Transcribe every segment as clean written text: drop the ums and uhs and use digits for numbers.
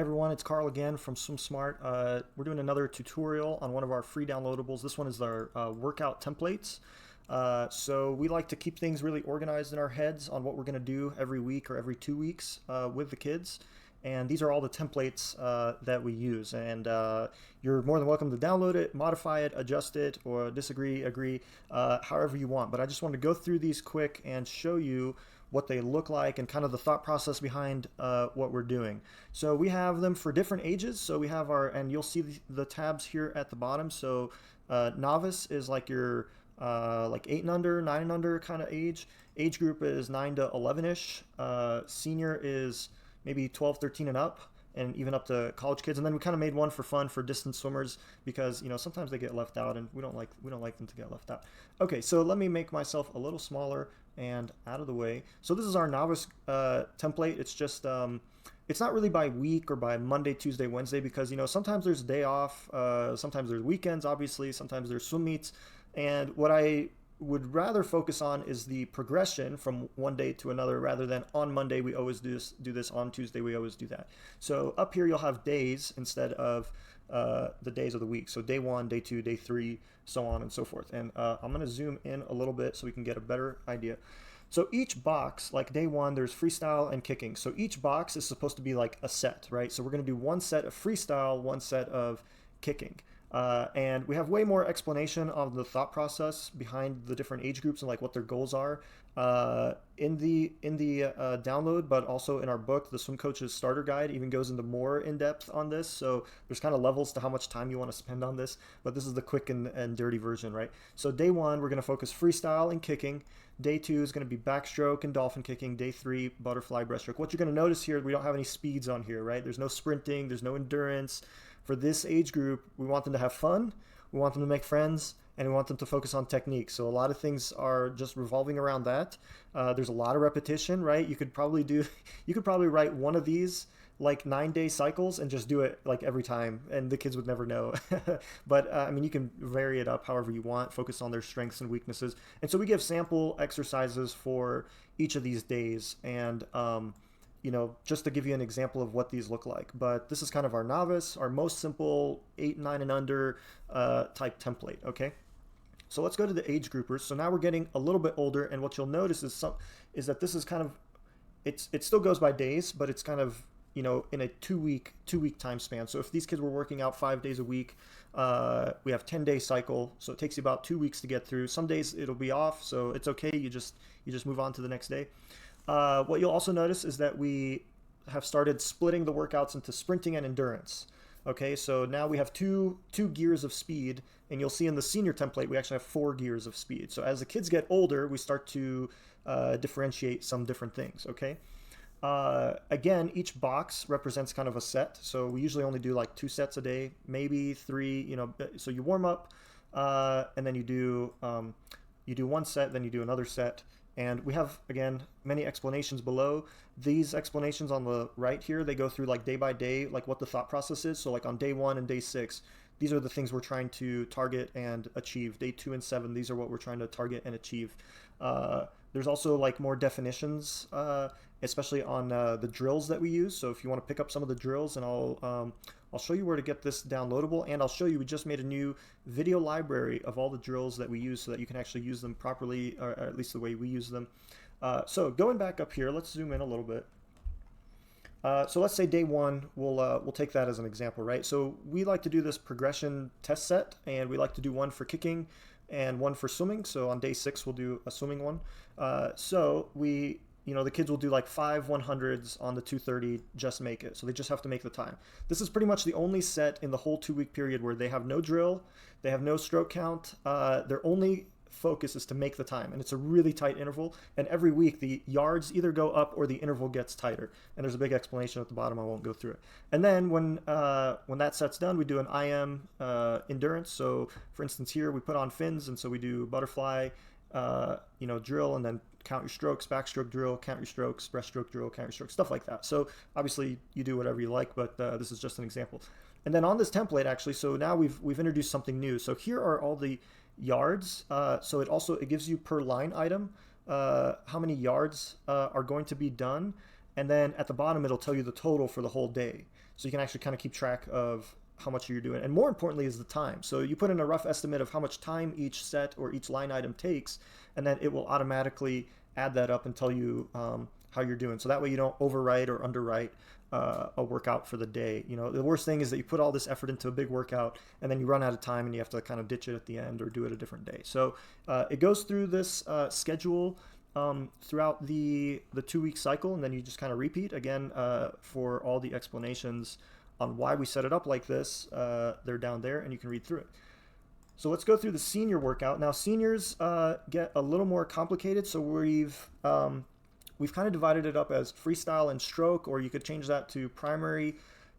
Everyone, it's Carl again from SwimSmart. We're doing another tutorial on one of our free downloadables. This one is our workout templates. So we like to keep things really organized in our heads on what we're going to do every week or every 2 weeks with the kids. And these are all the templates that we use. And you're more than welcome to download it, modify it, adjust it, or disagree, agree, however you want. But I just want to go through these quick and show you what they look like and kind of the thought process behind what we're doing. So we have them for different ages. So we have and you'll see the tabs here at the bottom. So novice is like your like 8 and under, 9 and under kind of age. Age group is 9 to 11-ish. Senior is maybe 12, 13 and up, and even up to college kids. And then we kind of made one for fun for distance swimmers because sometimes they get left out, and we don't like them to get left out. Okay, so let me make myself a little smaller and out of the way. So this is our novice template. It's just it's not really by week or by Monday, Tuesday, Wednesday, because sometimes there's a day off, sometimes there's weekends, obviously, sometimes there's swim meets, and what I would rather focus on is the progression from one day to another, rather than on Monday we always do this, on Tuesday we always do that. So up here you'll have days instead of the days of the week. So day 1, day 2, day 3, so on and so forth. And I'm going to zoom in a little bit so we can get a better idea. So each box, like day 1, there's freestyle and kicking. So each box is supposed to be like a set, right? So we're going to do one set of freestyle, one set of kicking. And we have way more explanation of the thought process behind the different age groups and like what their goals are in the download, but also in our book. The Swim Coach's Starter Guide even goes into more in depth on this. So there's kind of levels to how much time you want to spend on this, but this is the quick and dirty version, right? So day 1, we're going to focus freestyle and kicking. Day 2 is going to be backstroke and dolphin kicking. Day 3, butterfly breaststroke. What you're going to notice here, we don't have any speeds on here, right? There's no sprinting, there's no endurance. For this age group, we want them to have fun, we want them to make friends, and we want them to focus on technique. So a lot of things are just revolving around that. There's a lot of repetition, right? You could probably write one of these like 9-day cycles and just do it like every time, and the kids would never know. But I mean, you can vary it up however you want, focus on their strengths and weaknesses. And so we give sample exercises for each of these days, and just to give you an example of what these look like. But this is kind of our novice, our most simple 8, 9 and under type template, okay? So let's go to the age groupers. So now we're getting a little bit older, and what you'll notice is that this is kind of, it still goes by days, but it's kind of, in a 2-week time span. So if these kids were working out 5 days a week, we have 10-day cycle, so it takes you about 2 weeks to get through. Some days it'll be off, so it's okay. You just move on to the next day. What you'll also notice is that we have started splitting the workouts into sprinting and endurance. Okay, so now we have two gears of speed, and you'll see in the senior template we actually have 4 gears of speed. So as the kids get older, we start to differentiate some different things. Okay, again, each box represents kind of a set. So we usually only do like 2 sets a day, maybe 3. So you warm up, and then you do one set, then you do another set. And we have, again, many explanations below. These explanations on the right here, they go through like day by day, like what the thought process is. So like on day 1 and day 6, these are the things we're trying to target and achieve. Day 2 and 7, these are what we're trying to target and achieve. There's also like more definitions, especially on the drills that we use. So if you want to pick up some of the drills, and I'll show you where to get this downloadable, and I'll show you we just made a new video library of all the drills that we use so that you can actually use them properly, or at least the way we use them. So going back up here, let's zoom in a little bit. So let's say day 1, we'll take that as an example, right? So we like to do this progression test set, and we like to do one for kicking and one for swimming. So on day 6, we'll do a swimming one. So the kids will do like 5 100s on the 230, just make it. So they just have to make the time. This is pretty much the only set in the whole 2-week period where they have no drill, they have no stroke count. Their only focus is to make the time, and it's a really tight interval. And every week the yards either go up or the interval gets tighter. And there's a big explanation at the bottom. I won't go through it. And then when that set's done, we do an IM endurance. So for instance, here we put on fins, and so we do butterfly, drill, and then count your strokes, backstroke drill, count your strokes, breaststroke drill, count your strokes, stuff like that. So obviously you do whatever you like, but this is just an example. And then on this template, actually, so now we've introduced something new. So here are all the yards. So it gives you per line item how many yards are going to be done. And then at the bottom, it'll tell you the total for the whole day. So you can actually kind of keep track of how much you're doing. And more importantly is the time. So you put in a rough estimate of how much time each set or each line item takes, and then it will automatically add that up and tell you how you're doing. So that way you don't overwrite or underwrite a workout for the day. You know, the worst thing is that you put all this effort into a big workout and then you run out of time and you have to kind of ditch it at the end or do it a different day. So it goes through this schedule throughout the 2-week cycle, and then you just kind of repeat again for all the explanations on why we set it up like this. They're down there and you can read through it. So let's go through the senior workout. Now seniors get a little more complicated, so we've kind of divided it up as freestyle and stroke, or you could change that to primary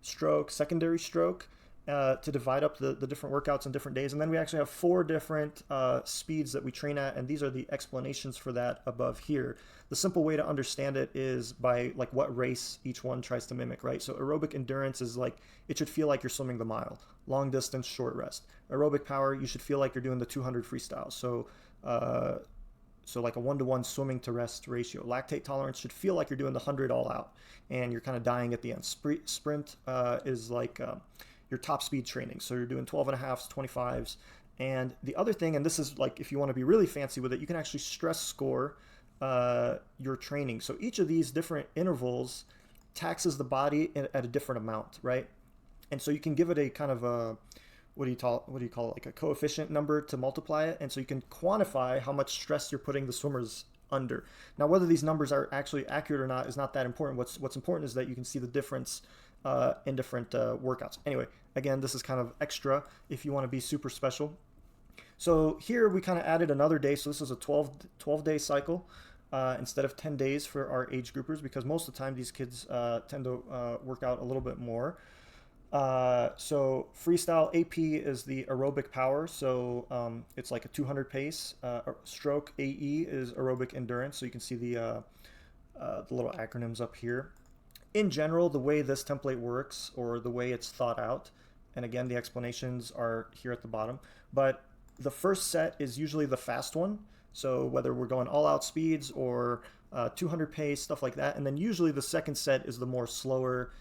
stroke, secondary stroke, to divide up the different workouts on different days. And then we actually have 4 different speeds that we train at, and these are the explanations for that above here. The simple way to understand it is by like what race each one tries to mimic, right? So aerobic endurance is like, it should feel like you're swimming the mile. Long distance, short rest. Aerobic power, you should feel like you're doing the 200 freestyle. So like a 1-to-1 swimming to rest ratio. Lactate tolerance should feel like you're doing the 100 all out and you're kind of dying at the end. Sprint is like your top speed training. So you're doing 12.5s, 25s. And the other thing, and this is like if you want to be really fancy with it, you can actually stress score your training. So each of these different intervals taxes the body at a different amount, right? And so you can give it a kind of a, what do you call it, like a coefficient number to multiply it, and so you can quantify how much stress you're putting the swimmers under. Now, whether these numbers are actually accurate or not is not that important. What's important is that you can see the difference in different workouts. Anyway, again, this is kind of extra if you want to be super special. So here we kind of added another day. So this is a 12-day cycle instead of 10 days for our age groupers, because most of the time these kids tend to work out a little bit more. So freestyle AP is the aerobic power. So it's like a 200 pace. Stroke AE is aerobic endurance. So you can see the little acronyms up here. In general, the way this template works, or the way it's thought out, and again, the explanations are here at the bottom, but the first set is usually the fast one. So whether we're going all out speeds or 200 pace, stuff like that. And then usually the second set is the more slower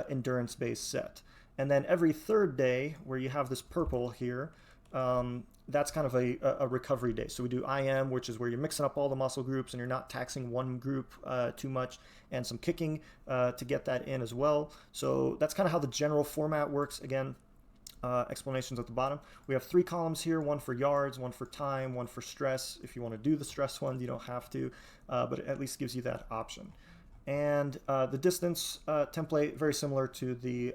endurance based set. And then every third day, where you have this purple here, that's kind of a recovery day. So we do IM, which is where you're mixing up all the muscle groups and you're not taxing one group too much, and some kicking to get that in as well. So that's kind of how the general format works. Again, explanations at the bottom. We have 3 columns here, one for yards, one for time, one for stress. If you want to do the stress one, you don't have to, but it at least gives you that option. And the distance template, very similar to the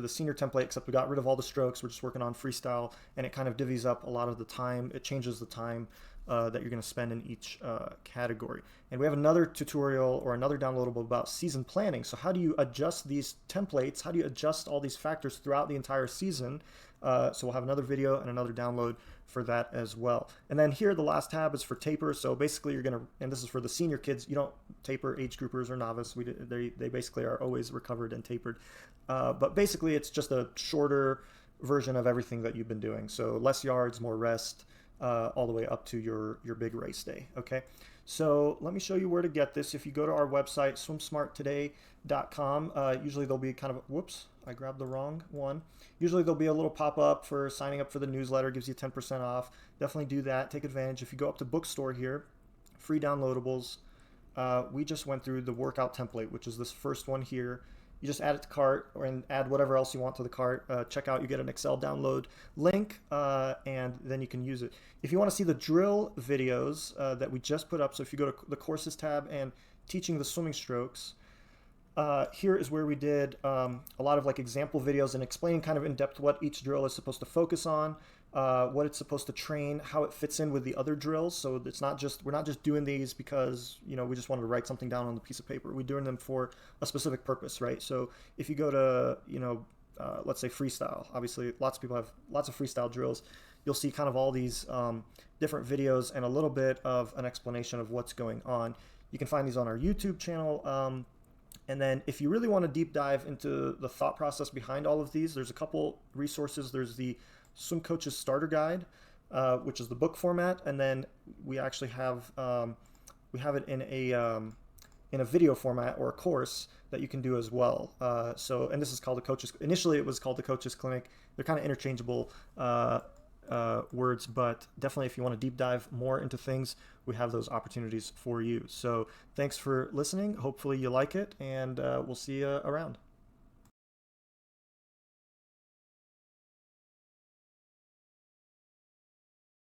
senior template, except we got rid of all the strokes. We're just working on freestyle, and it kind of divvies up a lot of the time. It changes the time that you're going to spend in each category. And we have another tutorial or another downloadable about season planning. So how do you adjust these templates? How do you adjust all these factors throughout the entire season? So we'll have another video and another download for that as well. And then here, the last tab is for taper. So basically you're going to, and this is for the senior kids, you don't taper age groupers or novice. They basically are always recovered and tapered. But basically it's just a shorter version of everything that you've been doing. So less yards, more rest, all the way up to your big race day. Okay. So let me show you where to get this. If you go to our website, swimsmarttoday.com, usually there'll be kind of, whoops, I grabbed the wrong one. Usually there'll be a little pop-up for signing up for the newsletter, gives you 10% off. Definitely do that. Take advantage. If you go up to bookstore here, free downloadables, we just went through the workout template, which is this first one here. You just add it to cart and add whatever else you want to the cart. Check out, you get an Excel download link, and then you can use it. If you want to see the drill videos that we just put up, so if you go to the courses tab and teaching the swimming strokes, here is where we did a lot of like example videos and explaining kind of in depth what each drill is supposed to focus on, what it's supposed to train, how it fits in with the other drills. So it's not just, we're not just doing these because, you know, we just wanted to write something down on the piece of paper. We're doing them for a specific purpose, right? So if you go to, you know, let's say freestyle, obviously lots of people have lots of freestyle drills. You'll see kind of all these different videos and a little bit of an explanation of what's going on. You can find these on our YouTube channel. And then if you really want to deep dive into the thought process behind all of these, there's a couple resources. There's the Swim Coach's Starter Guide, which is the book format. And then we actually have, we have it in in a video format or a course that you can do as well. And this is called the Coaches. Initially, it was called the Coaches Clinic. They're kind of interchangeable words, but definitely if you want to deep dive more into things, we have those opportunities for you. So thanks for listening. Hopefully you like it, and we'll see you around.